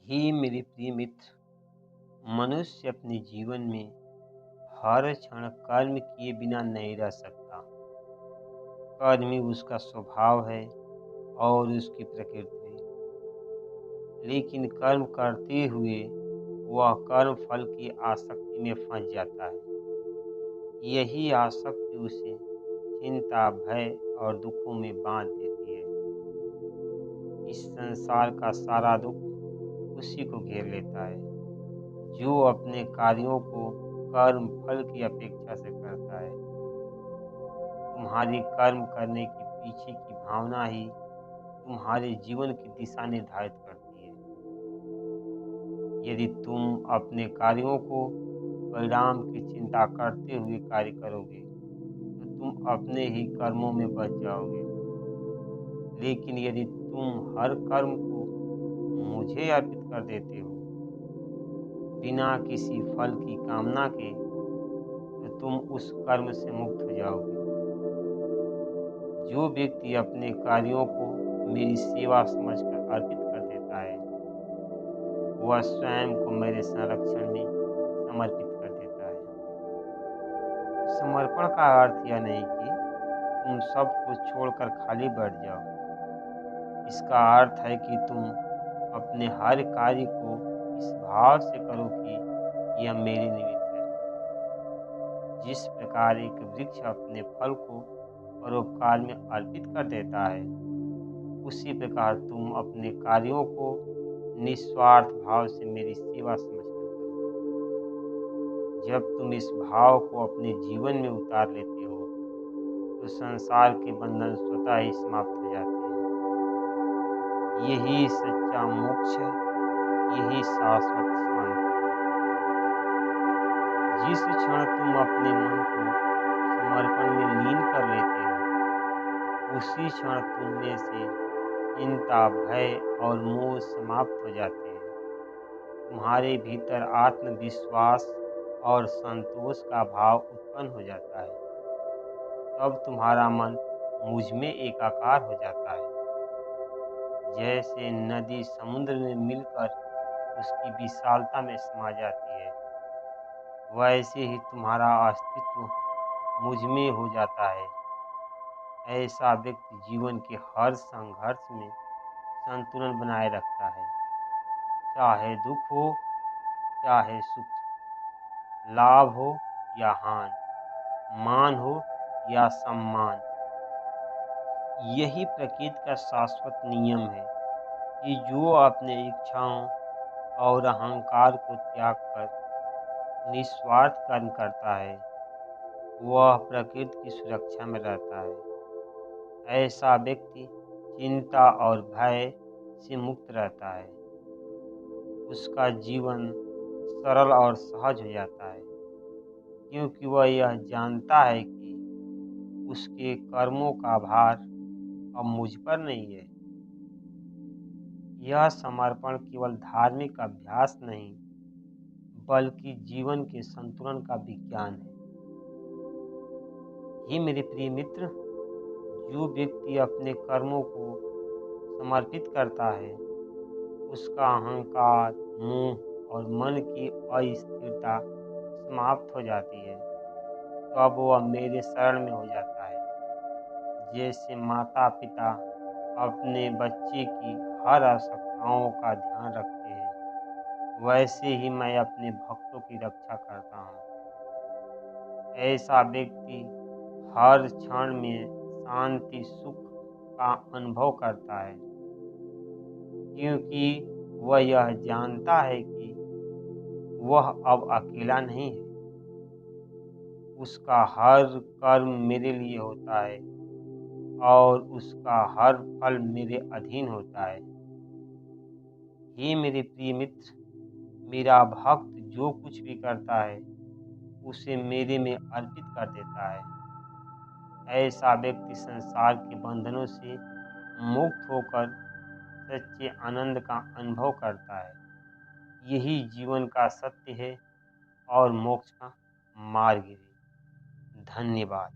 ही मेरे प्रिय मित्र, मनुष्य अपने जीवन में हर क्षण कर्म किए बिना नहीं रह सकता। कर्म ही उसका स्वभाव है और उसकी प्रकृति है। लेकिन कर्म करते हुए वह कर्म फल की आसक्ति में फंस जाता है। यही आसक्ति उसे चिंता, भय और दुखों में बांध देती है। इस संसार का सारा दुख उसी को घेर लेता है जो अपने कार्यों को कर्म फल की अपेक्षा से करता है। तुम्हारी कर्म करने के पीछे की भावना ही तुम्हारे जीवन की दिशा निर्धारित करती है। यदि तुम अपने कार्यों को परिणाम की चिंता करते हुए कार्य करोगे तो तुम अपने ही कर्मों में बच जाओगे। लेकिन यदि तुम हर कर्म को मुझे अर्पित कर देते हो बिना किसी फल की कामना के, तो तुम उस कर्म से मुक्त हो जाओगे। जो व्यक्ति अपने कार्यों को मेरी सेवा समझकर अर्पित कर देता है, वह स्वयं को मेरे संरक्षण में समर्पित कर देता है। समर्पण का अर्थ यह नहीं कि तुम सब कुछ छोड़कर खाली बैठ जाओ। इसका अर्थ है कि तुम अपने हर कार्य को इस भाव से करो कि यह मेरे निमित्त है। जिस प्रकार एक वृक्ष अपने फल को परोपकार में अर्पित कर देता है, उसी प्रकार तुम अपने कार्यों को निस्वार्थ भाव से मेरी सेवा समझकर करो। जब तुम इस भाव को अपने जीवन में उतार लेते हो, तो संसार के बंधन स्वतः ही समाप्त हो जाते हैं। यही सच्चा मोक्ष है, यही शाश्वत शांति। जिस क्षण तुम अपने मन को समर्पण में लीन कर लेते हो, उसी क्षण तुम में से चिंता, भय और मोह समाप्त हो जाते हैं। तुम्हारे भीतर आत्मविश्वास और संतोष का भाव उत्पन्न हो जाता है। तब तुम्हारा मन मुझ में एकाकार हो जाता है। जैसे नदी समुद्र में मिलकर उसकी विशालता में समा जाती है, वैसे ही तुम्हारा अस्तित्व मुझ में हो जाता है। ऐसा व्यक्ति जीवन के हर संघर्ष में संतुलन बनाए रखता है, चाहे दुख हो चाहे सुख, लाभ हो या हानि, मान हो या सम्मान। यही प्रकृति का शाश्वत नियम है कि जो अपने इच्छाओं और अहंकार को त्याग कर निस्वार्थ कर्म करता है, वह प्रकृति की सुरक्षा में रहता है। ऐसा व्यक्ति चिंता और भय से मुक्त रहता है। उसका जीवन सरल और सहज हो जाता है, क्योंकि वह यह जानता है कि उसके कर्मों का भार अब मुझ पर नहीं है। यह समर्पण केवल धार्मिक अभ्यास नहीं, बल्कि जीवन के संतुलन का विज्ञान है। हे मेरे प्रिय मित्र, जो व्यक्ति अपने कर्मों को समर्पित करता है, उसका अहंकार, मोह और मन की अस्थिरता समाप्त हो जाती है। तो अब वह मेरे शरण में हो जाता है। जैसे माता पिता अपने बच्चे की हर आवश्यकताओं का ध्यान रखते हैं, वैसे ही मैं अपने भक्तों की रक्षा करता हूँ। ऐसा व्यक्ति हर क्षण में शांति, सुख का अनुभव करता है, क्योंकि वह यह जानता है कि वह अब अकेला नहीं है। उसका हर कर्म मेरे लिए होता है और उसका हर फल मेरे अधीन होता है। हे मेरे प्रिय मित्र, मेरा भक्त जो कुछ भी करता है, उसे मेरे में अर्पित कर देता है। ऐसा व्यक्ति संसार के बंधनों से मुक्त होकर सच्चे आनंद का अनुभव करता है। यही जीवन का सत्य है और मोक्ष का मार्ग है। धन्यवाद।